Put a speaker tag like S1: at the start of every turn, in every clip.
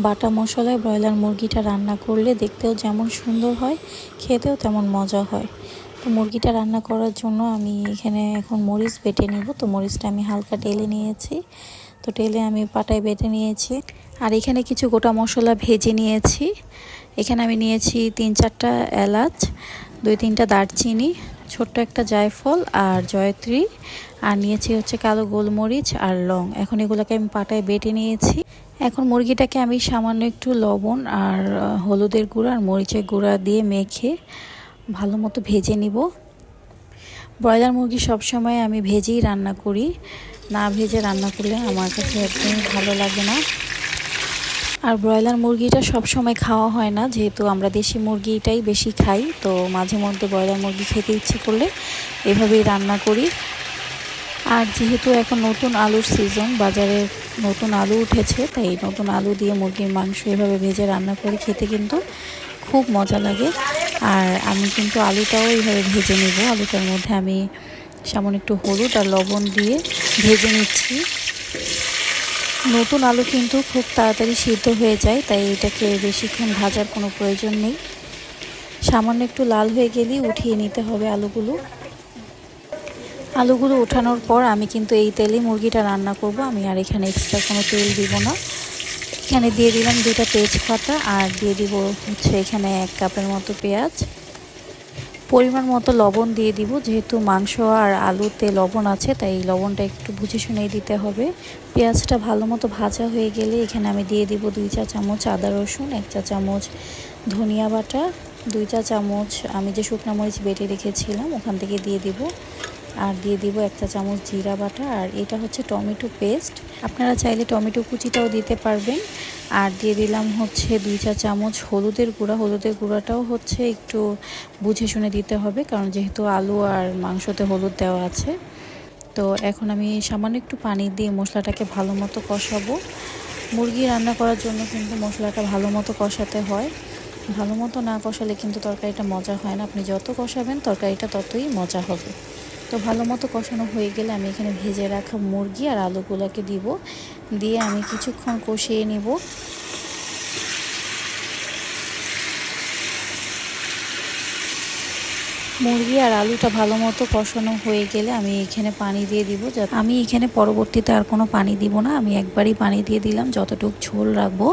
S1: বাটা মশলায় ব্রয়লার মুরগিটা রান্না করলে দেখতেও যেমন সুন্দর হয়, খেতেও তেমন মজা হয়। তো মুরগিটা রান্না করার জন্য আমি এখানে এখন মরিচ বেটে নিব। তো মরিচটা আমি হালকা টেলে নিয়েছি। তো টেলে আমি পাটায় বেটে নিয়েছি। আর এখানে কিছু গোটা মশলা ভেজে নিয়েছি। এখানে আমি নিয়েছি 3-4টা এলাচ, 2-3টা দারচিনি, ছোট্ট একটা জায়ফল আর জয়ত্রী, আর নিয়েছি হচ্ছে কালো গোলমরিচ আর লং। এখন এগুলোকে আমি পাটায় বেটে নিয়েছি। এখন মুরগিটাকে আমি সামান্য একটু লবণ আর হলুদের গুঁড়া আর মরিচের গুঁড়া দিয়ে মেখে ভালো মতো ভেজে নিব। ব্রয়লার মুরগি সবসময় আমি ভেজেই রান্না করি, না ভেজে রান্না করলে আমার কাছে একদমই ভালো লাগে না। আর ব্রয়লার মুরগিটা সবসময় খাওয়া হয় না, যেহেতু আমরা দেশি মুরগিটাই বেশি খাই। তো মাঝে মধ্যে ব্রয়লার মুরগি খেতে ইচ্ছে করলে এভাবেই রান্না করি। আর যেহেতু এখন নতুন আলুর সিজন, বাজারে নতুন আলু উঠেছে, তাই নতুন আলু দিয়ে মুরগির মাংস এভাবে ভেজে রান্না করে খেতে কিন্তু খুব মজা লাগে। আর আমি কিন্তু আলুটাও এইভাবে ভেজে নেব। আলুটার মধ্যে আমি সামান্য একটু হলুদ আর লবণ দিয়ে ভেজে নিচ্ছি। নতুন আলু কিন্তু খুব তাড়াতাড়ি সিদ্ধ হয়ে যায়, তাই এটাকে বেশিক্ষণ ভাজার কোনো প্রয়োজন নেই। সামান্য একটু লাল হয়ে গেলেই উঠিয়ে নিতে হবে আলুগুলো। আলুগুলো ওঠানোর পর আমি কিন্তু এই তেলেই মুরগিটা রান্না করব। আমি আর এখানে এক্সট্রা কোনো তেল দিব না। এখানে দিয়ে দিলাম 2টা তেজপাতা আর দিয়ে দিব হচ্ছে এখানে 1 কাপের মতো পেঁয়াজ। পরিমাণ মতো লবণ দিয়ে দিব, যেহেতু মাংস আর আলুতে লবণ আছে, তাই লবণটা একটু বুঝে শুনেই দিতে হবে। পেঁয়াজটা ভালো মতো ভাজা হয়ে গেলে এখানে আমি দিয়ে দিব 2 চা চামচ আদা রসুন, 1 চা চামচ ধনিয়া বাটা, 2 চা চামচ আমি যে শুকনো মরিচ বেটে রেখেছিলাম ওখান থেকে দিয়ে দিব, আর দিয়ে দিব 1 চা চামচ জিরা বাটা। আর এটা হচ্ছে টমেটো পেস্ট, আপনারা চাইলে টমেটো কুচিটাও দিতে পারবেন। আর দিয়ে দিলাম হচ্ছে 2 চা চামচ হলুদের গুঁড়া। হলুদের গুঁড়াটাও হচ্ছে একটু বুঝে শুনে দিতে হবে, কারণ যেহেতু আলু আর মাংসতে হলুদ দেওয়া আছে। তো এখন আমি সামান্য একটু পানি দিয়ে মশলাটাকে ভালো মতো কষাবো। মুরগি রান্না করার জন্য কিন্তু মশলাটা ভালো মতো কষাতে হয়। ভালো মতো না কষালে কিন্তু তরকারিটা মজা হয় না। আপনি যত কষাবেন তরকারিটা ততই মজা হবে। তো ভালো মতো কষানো হয়ে গেলে আমি এখানে ভেজে রাখা মুরগি আর আলুগুলোকে দিব, দিয়ে আমি কিছুক্ষণ কষিয়ে নিব। মুরগি আর আলুটা ভালো মতো কষানো হয়ে গেলে আমি এখানে পানি দিয়ে দিব। আমি এখানে পরবর্তীতে আর কোনো পানি দিব না, আমি একবারই পানি দিয়ে দিলাম। যতটুকু ঝোল রাখবো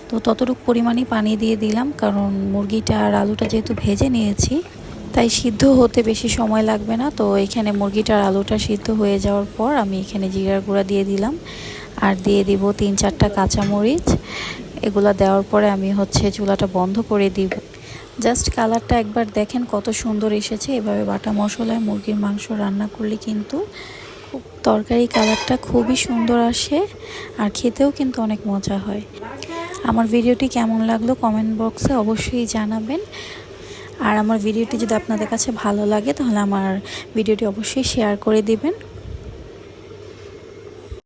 S1: তো ততটুকু পরিমাণই পানি দিয়ে দিলাম, কারণ মুরগিটা আর আলুটা যেহেতু ভেজে নিয়েছি তাই সিদ্ধ হতে বেশি সময় লাগবে না। তো এখানে মুরগিটার আলুটা সিদ্ধ হয়ে যাওয়ার পর আমি এখানে জিরার গুঁড়া দিয়ে দিলাম, আর দিয়ে দিব 3-4টা কাঁচামরিচ। এগুলো দেওয়ার পরে আমি হচ্ছে চুলাটা বন্ধ করে দিব। জাস্ট কালারটা একবার দেখেন কত সুন্দর এসেছে। এভাবে বাটা মশলায় মুরগির মাংস রান্না করলে কিন্তু তরকারি কালারটা খুবই সুন্দর আসে, আর খেতেও কিন্তু অনেক মজা হয়। আমার ভিডিওটি কেমন লাগলো কমেন্ট বক্সে অবশ্যই জানাবেন। আর আমার ভিডিওটি যদি আপনাদের কাছে ভালো লাগে তাহলে আমার ভিডিওটি অবশ্যই শেয়ার করে দিবেন।